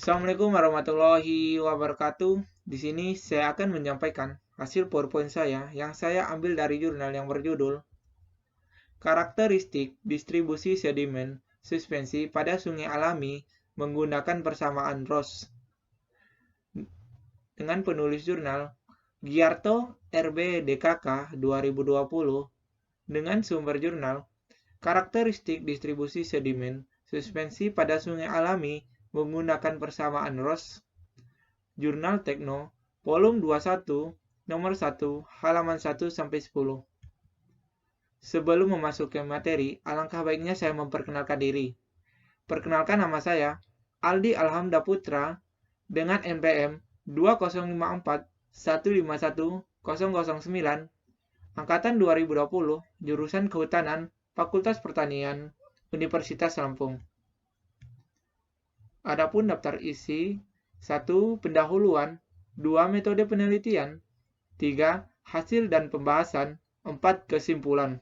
Assalamualaikum warahmatullahi wabarakatuh. Di sini saya akan menyampaikan hasil PowerPoint saya yang saya ambil dari jurnal yang berjudul Karakteristik Distribusi Sedimen Suspensi pada Sungai Alami menggunakan persamaan Ross dengan penulis jurnal Giarto RB DKK 2020 dengan sumber jurnal Karakteristik Distribusi Sedimen Suspensi pada Sungai Alami menggunakan persamaan Ross Jurnal Tekno, volume 21, nomor 1, halaman 1 sampai 10. Sebelum memasuki materi, alangkah baiknya saya memperkenalkan diri. Perkenalkan, nama saya Aldi Alhamda Putra dengan NPM 2054151009, angkatan 2020, jurusan Kehutanan, Fakultas Pertanian, Universitas Lampung. Adapun daftar isi: 1. Pendahuluan, 2. Metode penelitian, 3. Hasil dan pembahasan, 4. Kesimpulan.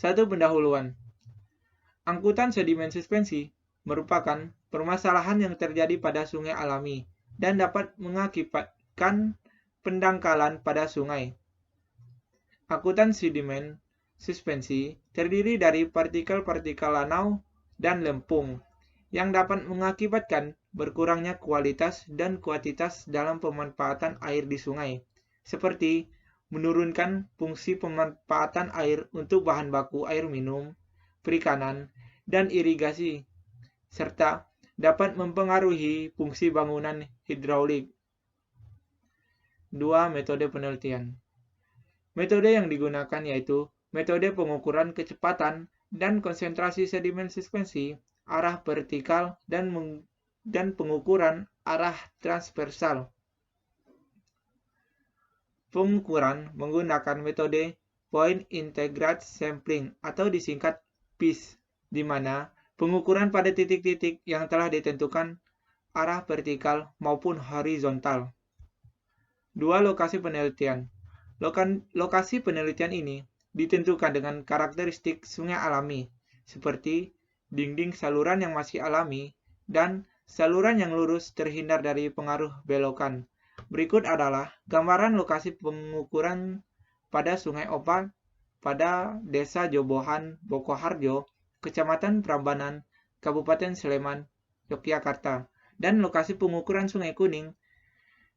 1. Pendahuluan. Angkutan sedimen suspensi merupakan permasalahan yang terjadi pada sungai alami dan dapat mengakibatkan pendangkalan pada sungai. Angkutan sedimen suspensi terdiri dari partikel-partikel lanau dan lempung yang dapat mengakibatkan berkurangnya kualitas dan kuantitas dalam pemanfaatan air di sungai, seperti menurunkan fungsi pemanfaatan air untuk bahan baku air minum, perikanan, dan irigasi, serta dapat mempengaruhi fungsi bangunan hidraulik. 2. Metode penelitian. Metode yang digunakan yaitu metode pengukuran kecepatan dan konsentrasi sedimen suspensi arah vertikal dan pengukuran arah transversal. Pengukuran menggunakan metode Point Integrated Sampling atau disingkat PIS, di mana pengukuran pada titik-titik yang telah ditentukan arah vertikal maupun horizontal. 2. Lokasi penelitian. Lokasi penelitian ini ditentukan dengan karakteristik sungai alami, seperti dinding saluran yang masih alami dan saluran yang lurus terhindar dari pengaruh belokan. Berikut adalah gambaran lokasi pengukuran pada Sungai Opak pada Desa Jobohan, Bokoharjo, Kecamatan Prambanan, Kabupaten Sleman, Yogyakarta, dan lokasi pengukuran Sungai Kuning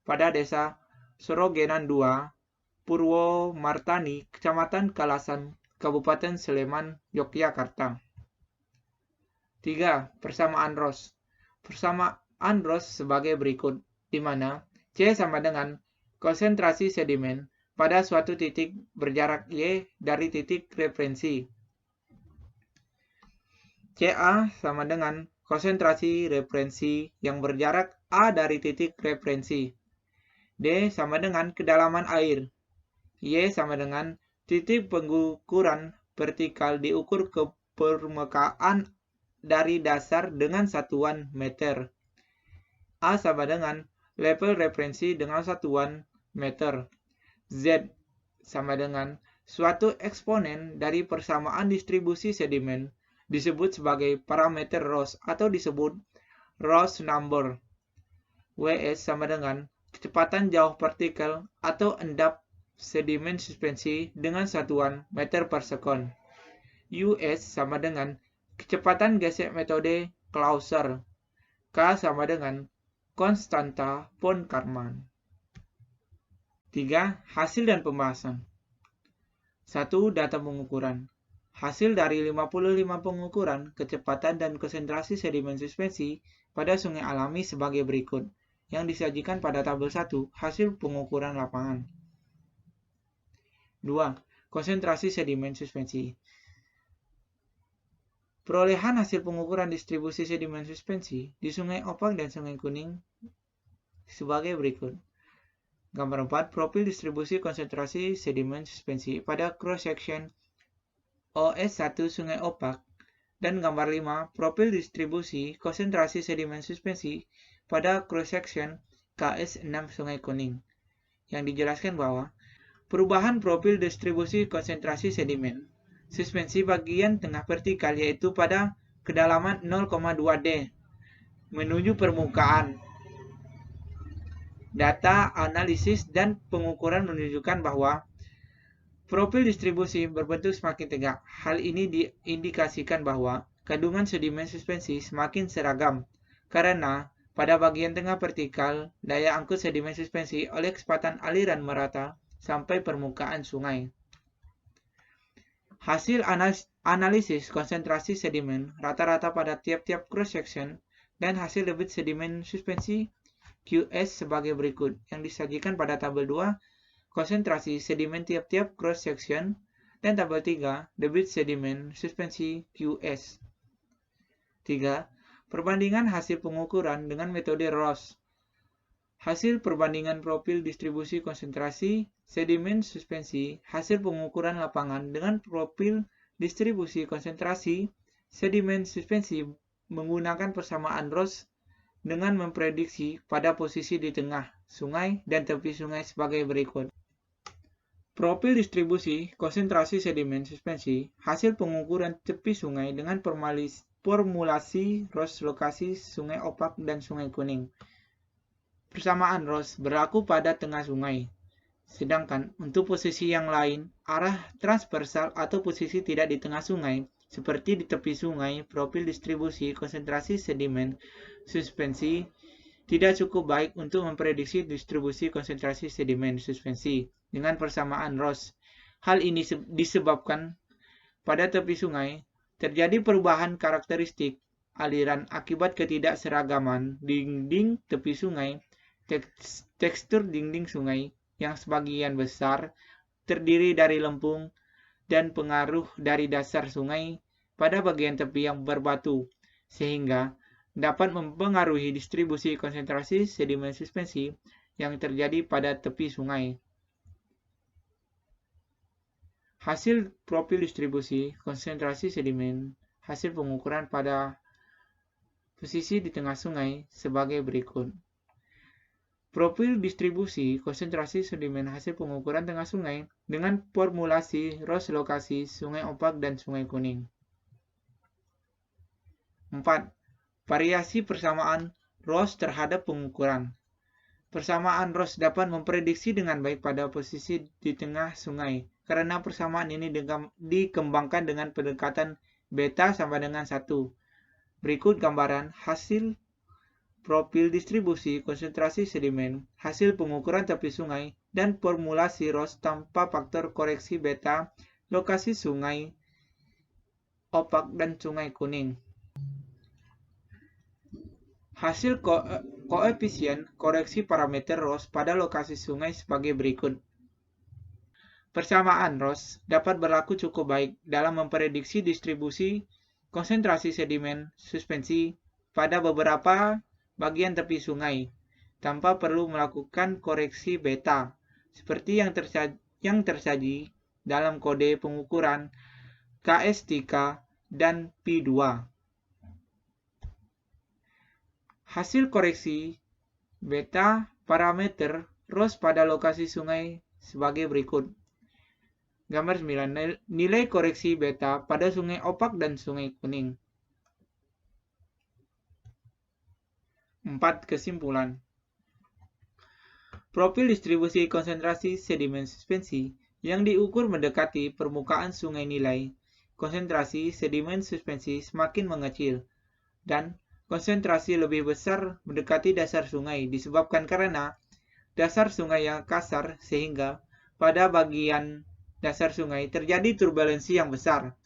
pada Desa Sorogenan 2, Purwomartani, Kecamatan Kalasan, Kabupaten Sleman, Yogyakarta. 3. Persamaan Ross. Persamaan Ross sebagai berikut, di mana C sama dengan konsentrasi sedimen pada suatu titik berjarak Y dari titik referensi. CA sama dengan konsentrasi referensi yang berjarak A dari titik referensi. D sama dengan kedalaman air. Y sama dengan titik pengukuran vertikal diukur ke permukaan dari dasar dengan satuan meter. A sama dengan level referensi dengan satuan meter. Z sama dengan suatu eksponen dari persamaan distribusi sedimen disebut sebagai parameter Ross atau disebut Ross number. WS sama dengan kecepatan jauh partikel atau endap sedimen suspensi dengan satuan meter per sekon. US sama dengan kecepatan gesek metode Clauser. K sama dengan konstanta von Karman. 3. Hasil dan pembahasan. 1. Data pengukuran. Hasil dari 55 pengukuran kecepatan dan konsentrasi sedimen suspensi pada sungai alami sebagai berikut, yang disajikan pada tabel 1 hasil pengukuran lapangan. 2. Konsentrasi sedimen suspensi. Perolehan hasil pengukuran distribusi sedimen suspensi di Sungai Opak dan Sungai Kuning sebagai berikut. Gambar 4. Profil distribusi konsentrasi sedimen suspensi pada cross-section OS1 Sungai Opak. Dan gambar 5. Profil distribusi konsentrasi sedimen suspensi pada cross-section KS6 Sungai Kuning. Yang dijelaskan bahwa perubahan profil distribusi konsentrasi sedimen suspensi bagian tengah vertikal yaitu pada kedalaman 0,2 D menuju permukaan. Data, analisis, dan pengukuran menunjukkan bahwa profil distribusi berbentuk semakin tegak. Hal ini diindikasikan bahwa kandungan sedimen suspensi semakin seragam, karena pada bagian tengah vertikal, daya angkut sedimen suspensi oleh kecepatan aliran merata sampai permukaan sungai. Hasil analisis konsentrasi sedimen rata-rata pada tiap-tiap cross-section dan hasil debit sedimen suspensi QS sebagai berikut, yang disajikan pada tabel 2, konsentrasi sedimen tiap-tiap cross-section, dan tabel 3, debit sedimen suspensi QS. 3. Perbandingan hasil pengukuran dengan metode Ross. Hasil perbandingan profil distribusi konsentrasi sedimen suspensi, hasil pengukuran lapangan dengan profil distribusi konsentrasi sedimen suspensi menggunakan persamaan Ross dengan memprediksi pada posisi di tengah sungai dan tepi sungai sebagai berikut. Profil distribusi konsentrasi sedimen suspensi, hasil pengukuran tepi sungai dengan formulasi Ross lokasi sungai opak dan sungai kuning. Persamaan Ross berlaku pada tengah sungai, sedangkan untuk posisi yang lain, arah transversal atau posisi tidak di tengah sungai, seperti di tepi sungai, profil distribusi konsentrasi sedimen suspensi tidak cukup baik untuk memprediksi distribusi konsentrasi sedimen suspensi dengan persamaan Ross. Hal ini disebabkan pada tepi sungai terjadi perubahan karakteristik aliran akibat ketidakseragaman dinding tepi sungai. Tekstur dinding sungai yang sebagian besar terdiri dari lempung dan pengaruh dari dasar sungai pada bagian tepi yang berbatu, sehingga dapat mempengaruhi distribusi konsentrasi sedimen suspensi yang terjadi pada tepi sungai. Hasil profil distribusi konsentrasi sedimen, hasil pengukuran pada posisi di tengah sungai sebagai berikut. Profil distribusi konsentrasi sedimen hasil pengukuran tengah sungai dengan formulasi Ross lokasi sungai opak dan sungai kuning. 4. Variasi persamaan Ross terhadap pengukuran. Persamaan Ross dapat memprediksi dengan baik pada posisi di tengah sungai, karena persamaan ini dikembangkan dengan pendekatan beta sama dengan 1. Berikut gambaran hasil profil distribusi konsentrasi sedimen, hasil pengukuran tepi sungai, dan formulasi Ross tanpa faktor koreksi beta, lokasi sungai opak dan sungai kuning. Hasil koefisien koreksi parameter Ross pada lokasi sungai sebagai berikut. Persamaan Ross dapat berlaku cukup baik dalam memprediksi distribusi konsentrasi sedimen suspensi pada beberapa bagian tepi sungai, tanpa perlu melakukan koreksi beta, seperti yang tersaji dalam kode pengukuran KS3 dan P2. Hasil koreksi beta parameter Ross pada lokasi sungai sebagai berikut. Gambar 9. Nilai koreksi beta pada sungai opak dan sungai kuning. 4. Kesimpulan. Profil distribusi konsentrasi sedimen suspensi yang diukur mendekati permukaan sungai nilai konsentrasi sedimen suspensi semakin mengecil dan konsentrasi lebih besar mendekati dasar sungai disebabkan karena dasar sungai yang kasar sehingga pada bagian dasar sungai terjadi turbulensi yang besar,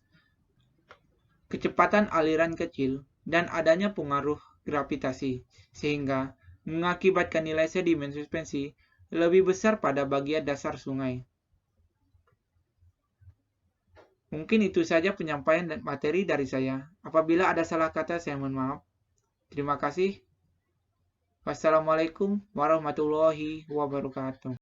kecepatan aliran kecil, dan adanya pengaruh gravitasi, sehingga mengakibatkan nilai sedimen suspensi lebih besar pada bagian dasar sungai. Mungkin itu saja penyampaian dan materi dari saya. Apabila ada salah kata, saya mohon maaf. Terima kasih. Wassalamualaikum warahmatullahi wabarakatuh.